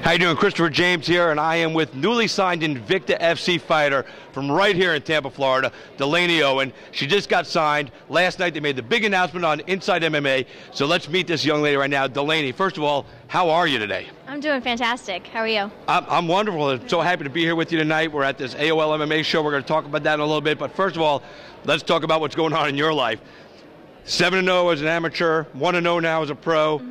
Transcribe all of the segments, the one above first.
How you doing? Christopher James here, and I am with newly signed INVICTA FC fighter from right here in Tampa, Florida, Delaney Owen. She just got signed. Last night they made the big announcement on Inside MMA, so let's meet this young lady right now. Delaney, first of all, how are you today? I'm doing fantastic. How are you? I'm wonderful. I'm so happy to be here with you tonight. We're at this AOL MMA show. We're going to talk about that in a little bit, but first of all, let's talk about what's going on in your life. 7-0 as an amateur, 1-0 now as a pro.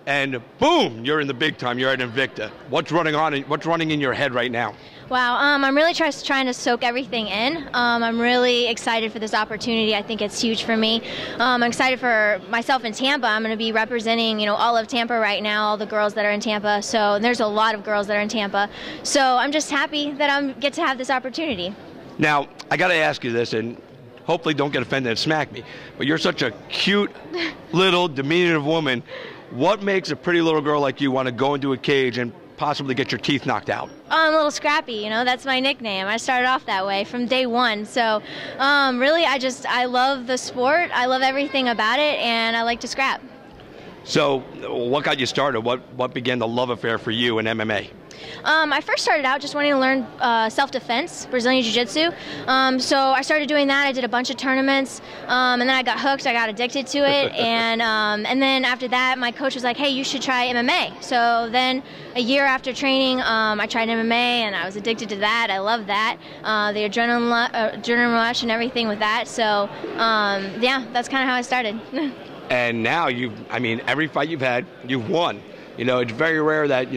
And boom, you're in the big time. You're at INVICTA. What's running in your head right now? Wow, I'm really trying to soak everything in. I'm really excited for this opportunity. I think it's huge for me. I'm excited for myself in Tampa. I'm going to be representing, all of Tampa right now, all the girls that are in Tampa. So there's a lot of girls that are in Tampa. So I'm just happy that I get to have this opportunity. Now, I got to ask you this, and hopefully don't get offended and smack me, but you're such a cute, little, diminutive woman. What makes a pretty little girl like you want to go into a cage and possibly get your teeth knocked out? I'm a little scrappy, that's my nickname. I started off that way from day one. So really, I love the sport. I love everything about it, and I like to scrap. So what got you started? What began the love affair for you in MMA? I first started out just wanting to learn self-defense, Brazilian Jiu-Jitsu. So I started doing that. I did a bunch of tournaments, and then I got hooked. I got addicted to it, and then after that, my coach was like, "Hey, you should try MMA." So then, a year after training, I tried MMA, and I was addicted to that. I loved that, the adrenaline rush and everything with that. So yeah, that's kind of how I started. And now every fight you've had, you've won. It's very rare that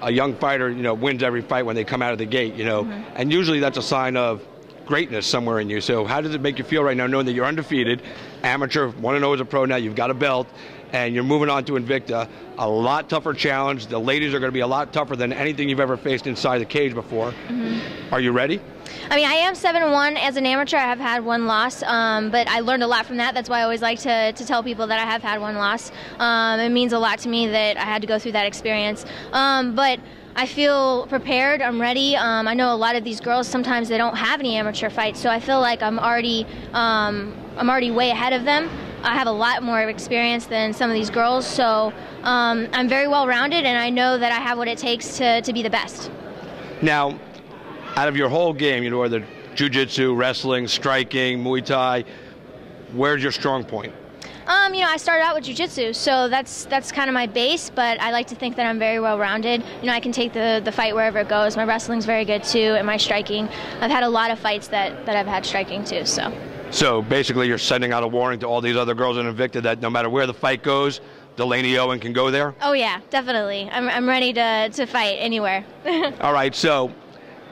a young fighter, wins every fight when they come out of the gate, and usually that's a sign of greatness somewhere in you. So how does it make you feel right now knowing that you're undefeated, amateur, 1-0 as a pro now, you've got a belt, and you're moving on to INVICTA, a lot tougher challenge. The ladies are going to be a lot tougher than anything you've ever faced inside the cage before. Are you ready? I am 7-1 as an amateur. I have had one loss, but I learned a lot from that. That's why I always like to tell people that I have had one loss. It means a lot to me that I had to go through that experience. But I feel prepared. I'm ready. I know a lot of these girls, sometimes they don't have any amateur fights, so I feel like I'm already way ahead of them. I have a lot more experience than some of these girls, so I'm very well-rounded, and I know that I have what it takes to be the best. Now, out of your whole game, whether jiu-jitsu, wrestling, striking, Muay Thai, where's your strong point? I started out with jiu-jitsu, so that's kind of my base, but I like to think that I'm very well-rounded. I can take the fight wherever it goes. My wrestling's very good, too, and my striking. I've had a lot of fights that I've had striking, too, so. So basically you're sending out a warning to all these other girls in INVICTA that no matter where the fight goes, Delaney Owen can go there? Oh, yeah, definitely. I'm ready to fight anywhere. All right, so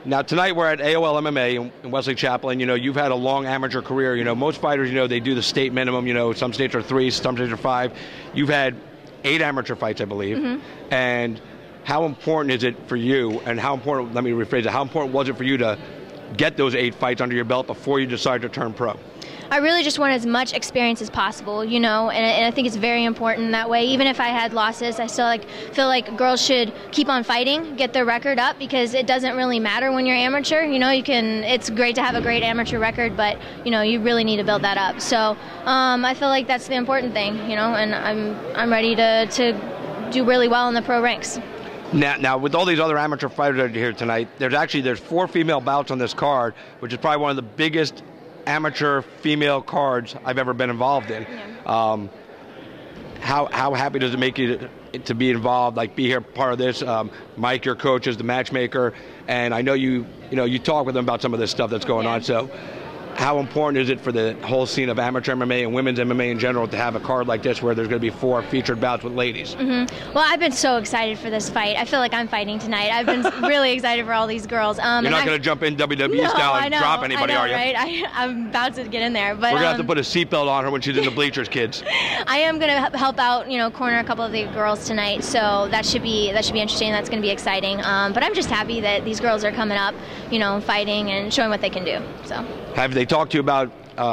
now tonight we're at AOL MMA in Wesley Chaplain. You've had a long amateur career. Most fighters, they do the state minimum. Some states are 3, some states are 5. You've had 8 amateur fights, I believe. And how important is it for you, and how important, let me rephrase it, how important was it for you to get those 8 fights under your belt before you decided to turn pro? I really just want as much experience as possible, and I think it's very important that way. Even if I had losses, I still feel like girls should keep on fighting, get their record up, because it doesn't really matter when you're amateur. It's great to have a great amateur record, but you really need to build that up. So I feel like that's the important thing, and I'm ready to do really well in the pro ranks. Now, with all these other amateur fighters that are here tonight, there's 4 female bouts on this card, which is probably one of the biggest amateur female cards I've ever been involved in. Yeah. How happy does it make you to be involved, be here part of this? Mike, your coach, is the matchmaker, and I know you talk with them about some of this stuff that's going on. So how important is it for the whole scene of amateur MMA and women's MMA in general to have a card like this where there's going to be 4 featured bouts with ladies? Well, I've been so excited for this fight. I feel like I'm fighting tonight. I've been really excited for all these girls. You're not going to jump in WWE style and drop anybody, are you? Right? I'm about to get in there. But we're going to have to put a seatbelt on her when she's in the bleachers, kids. I am going to help out, corner a couple of the girls tonight, so that should be interesting. That's going to be exciting. But I'm just happy that these girls are coming up, fighting and showing what they can do. So. Have they talked to you about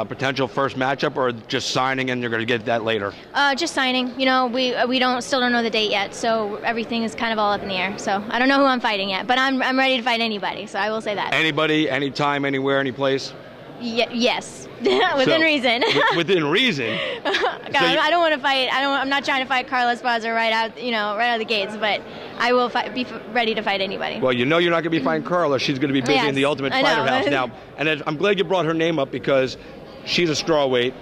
potential first matchup, or just signing and you're going to get that later? Just signing. We still don't know the date yet, so everything is kind of all up in the air. So I don't know who I'm fighting yet, but I'm ready to fight anybody. So I will say that. Anybody, anytime, anywhere, any place. Yes, within reason. Within reason. God, I don't want to fight. I'm not trying to fight Carla Esparza right out of the gates, but I will be ready to fight anybody. Well, you know you're not going to be fighting Carla. She's going to be busy in the Ultimate Fighter house now. And I'm glad you brought her name up because she's a strawweight.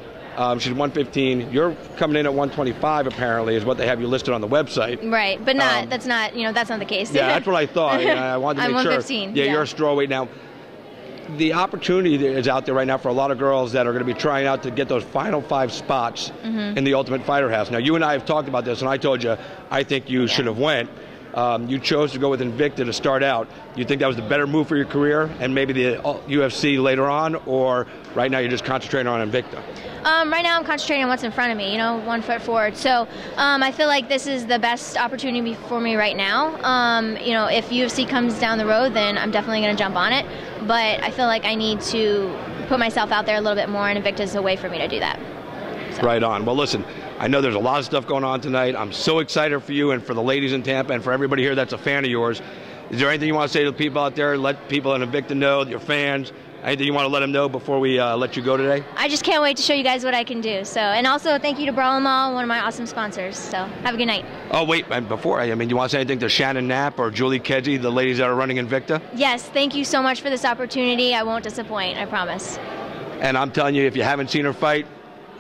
She's 115. You're coming in at 125, apparently, is what they have you listed on the website. Right, but that's not the case. Yeah, that's what I thought. I wanted to make sure. I'm 115. Yeah, you're a strawweight now. The opportunity is out there right now for a lot of girls that are going to be trying out to get those final 5 spots in the Ultimate Fighter house. Now, you and I have talked about this, and I told you I think you should have went. You chose to go with Invicta to start out. You think that was the better move for your career and maybe the UFC later on, or right now you're just concentrating on Invicta? Right now I'm concentrating on what's in front of me, 1 foot forward. So I feel like this is the best opportunity for me right now. If UFC comes down the road, then I'm definitely going to jump on it. But I feel like I need to put myself out there a little bit more, and Invicta is a way for me to do that. So. Right on. Well, listen, I know there's a lot of stuff going on tonight. I'm so excited for you and for the ladies in Tampa and for everybody here that's a fan of yours. Is there anything you want to say to the people out there? Let people in Invicta know, your fans. Anything you want to let them know before we let you go today? I just can't wait to show you guys what I can do. So, and also thank you to Brawlin' Mall, one of my awesome sponsors. So have a good night. Oh, wait, before, do you want to say anything to Shannon Knapp or Julie Kedzie, the ladies that are running Invicta? Yes, thank you so much for this opportunity. I won't disappoint, I promise. And I'm telling you, if you haven't seen her fight,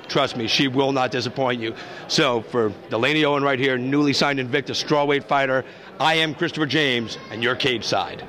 trust me, she will not disappoint you. So for Delaney Owen right here, newly signed Invicta strawweight fighter, I am Christopher James, and you're cage side.